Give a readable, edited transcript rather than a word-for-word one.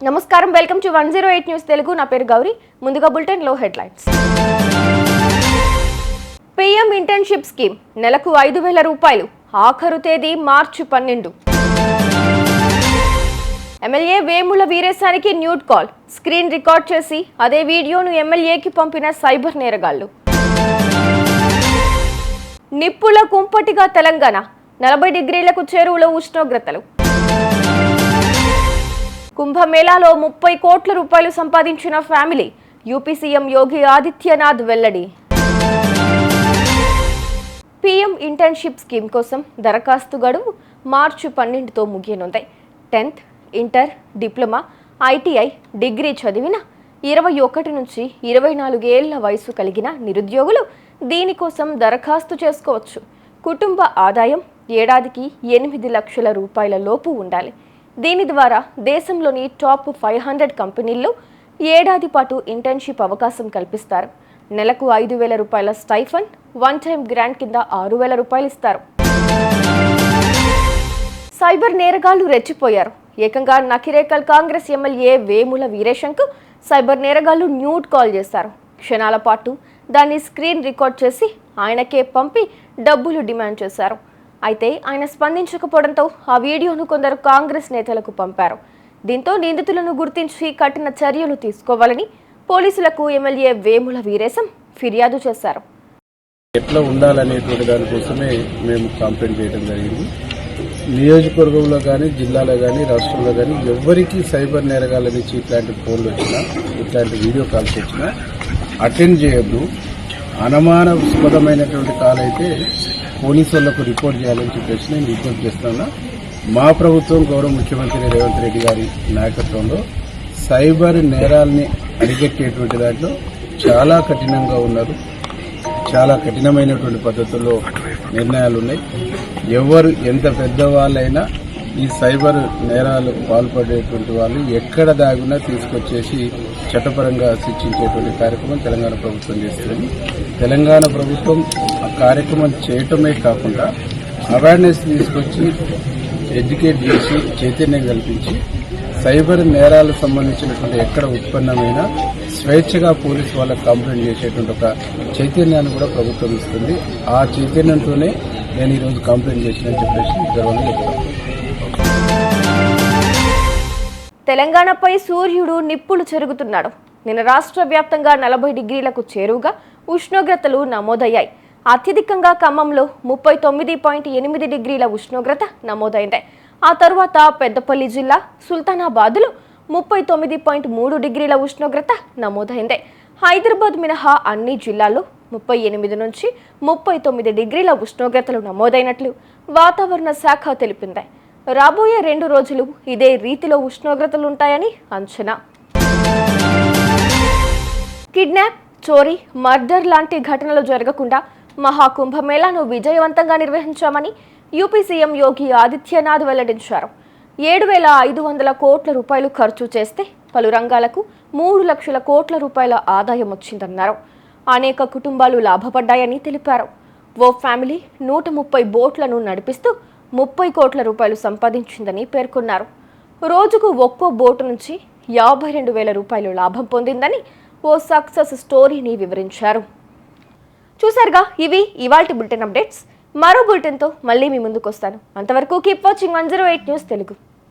నమస్కారం, welcome to 108 news Telugu. నా పేరు గౌరీ. ముందుగా బులెటిన్ లో హెడ్లైన్స్. పీఎం ఇంటర్న్షిప్ స్కీమ్ నెలకు 5,000 రూపాయలు, ఆఖరు తేదీ మార్చి 12. ఎమ్మెల్యే వేముల వీరేశానికి న్యూడ్ కాల్, స్క్రీన్ రికార్డ్ చేసి అదే వీడియోను ఎమ్మెల్యేకి పంపిన సైబర్ నేరగాళ్లు. నిప్పుల కుంపటిగా తెలంగాణ, 40 డిగ్రీలకు చేరువలో ఉష్ణోగ్రతలు. కుంభమేళాలో 30 కోట్ల రూపాయలు సంపాదించిన family, UP CM Yogi Adityanath వెల్లడి. పీఎం ఇంటర్న్షిప్ స్కీమ్ కోసం దరఖాస్తు గడువు మార్చి 12తో ముగియనుంది. 10th, inter, diploma, ITI, degree చదివిన 21 నుంచి 24 ఏళ్ల వయసు కలిగిన నిరుద్యోగులు దీనికోసం దరఖాస్తు చేసుకోవచ్చు. కుటుంబ ఆదాయం ఏడాదికి 8 లక్షల రూపాయల లోపు ఉండాలి. దీని ద్వారా దేశంలోని టాప్ 500 కంపెనీల్లో ఏడాది పాటు ఇంటర్న్షిప్ అవకాశం కల్పిస్తారు. నెలకు 5,000 రూపాయల స్టైఫండ్, వన్ టైం గ్రాంట్ కింద 6,000 రూపాయలు ఇస్తారు. సైబర్ నేరగాళ్లు రెచ్చిపోయారు. ఏకంగా నకిరేకల్ కాంగ్రెస్ ఎమ్మెల్యే వేముల వీరేశంకు సైబర్ నేరగాళ్లు న్యూడ్ కాల్ చేశారు. క్షణాల పాటు దాన్ని స్క్రీన్ రికార్డ్ చేసి ఆయనకే పంపి డబ్బులు డిమాండ్ చేశారు. అయితే ఆయన స్పందించకపోవడంతో ఆ వీడియోను కొందరు కాంగ్రెస్ నేతలకు పంపారు. దీంతో నిందితులను గుర్తించి కఠిన చర్యలు తీసుకోవాలని పోలీసులకు ఎమ్మెల్యే వేముల వీరేశం ఫిర్యాదు చేశారు. ఎట్లా ఉండాలనేటువంటి దానికోసమే మేము కంప్లైంట్ చేయడం జరిగింది. నియోజకవర్గంలో కానీ, జిల్లాలో కానీ, రాష్ట్రంలో కానీ ఎవరికి సైబర్ నేరగాల నుంచి ఇట్లాంటి ఫోన్లు వచ్చినా, ఇట్లాంటి వీడియో కాల్స్ వచ్చినా అటెండ్ చేయొద్దు. అనుమానాస్పదమైనటువంటి కాల్ అయితే పోలీసు వాళ్లకు రిపోర్ట్ చేయాలని చెప్పేసి నేను రిపోర్ట్ చేస్తున్నా. మా ప్రభుత్వం గౌరవ ముఖ్యమంత్రి రేవంత్ రెడ్డి గారి నాయకత్వంలో సైబర్ నేరాల్ని అరికట్టేటువంటి దాంట్లో చాలా కఠినంగా ఉన్నారు. చాలా కఠినమైనటువంటి పద్ధతుల్లో నిర్ణయాలు ఉన్నాయి. ఎవరు ఎంత పెద్దవాళ్ళైనా ఈ సైబర్ నేరాలకు పాల్పడేటువంటి వాళ్ళు ఎక్కడ దాగున్నా తీసుకొచ్చేసి చట్టపరంగా శిక్షించేటువంటి కార్యక్రమం తెలంగాణ ప్రభుత్వం చేస్తుంది. తెలంగాణ ప్రభుత్వం ఆ కార్యక్రమం చేయటమే కాకుండా అవేర్నెస్ తీసుకొచ్చి ఎడ్యుకేట్ చేసి చైతన్యం కల్పించి సైబర్ నేరాలకు సంబంధించినటువంటి ఎక్కడ ఉత్పన్నమైన స్వేచ్ఛగా పోలీసు వాళ్ళకు కంప్లైంట్ చేసేటువంటి ఒక చైతన్యాన్ని కూడా ప్రభుత్వం ఇస్తుంది. ఆ చైతన్యంతోనే నేను ఈరోజు కంప్లైంట్ చేసినని చెప్పేసి గర్వంగా చెప్తాను. తెలంగాణపై సూర్యుడు నిప్పులు చెరుగుతున్నాడు. నిన్న రాష్ట్ర వ్యాప్తంగా 40 డిగ్రీలకు చేరువగా ఉష్ణోగ్రతలు నమోదయ్యాయి. అత్యధికంగా ఖమ్మంలో 39.8 డిగ్రీల ఉష్ణోగ్రత నమోదైంది. ఆ తర్వాత పెద్దపల్లి జిల్లా సుల్తానాబాద్లో 39.3 డిగ్రీల ఉష్ణోగ్రత నమోదైంది. హైదరాబాద్ మినహా అన్ని జిల్లాల్లో 38 నుంచి 39 డిగ్రీల ఉష్ణోగ్రతలు నమోదైనట్లు వాతావరణ శాఖ తెలిపింది. రాబోయే 2 రోజులు ఇదే రీతిలో ఉష్ణోగ్రతలుంటాయని అంచనా. కిడ్నాప్, చోరీ, మర్డర్ లాంటి ఘటనలు జరగకుండా మహాకుంభమేళాను విజయవంతంగా నిర్వహించామని యూపీ సీఎం యోగి ఆదిత్యనాథ్ వెల్లడించారు. 7,500 కోట్ల రూపాయలు ఖర్చు చేస్తే పలు రంగాలకు 3 లక్షల కోట్ల రూపాయల ఆదాయం వచ్చిందన్నారు. అనేక కుటుంబాలు లాభపడ్డాయని తెలిపారు. ఓ ఫ్యామిలీ 130 బోట్లను నడిపిస్తూ 30 కోట్ల రూపాయలు సంపాదించిందని పేర్కొన్నారు. రోజుకు ఒక్కో బోటు నుంచి 52,000 రూపాయలు లాభం పొందిందని ఓ సక్సెస్ స్టోరీని వివరించారు. చూసారుగా, ఇవి ఇవాల్టి బులెటిన్ అప్డేట్స్. మరో బులెటిన్తో మళ్ళీ మీ ముందుకు వస్తాను. అంతవరకు కీప్ వాచింగ్ 108 న్యూస్ తెలుగు.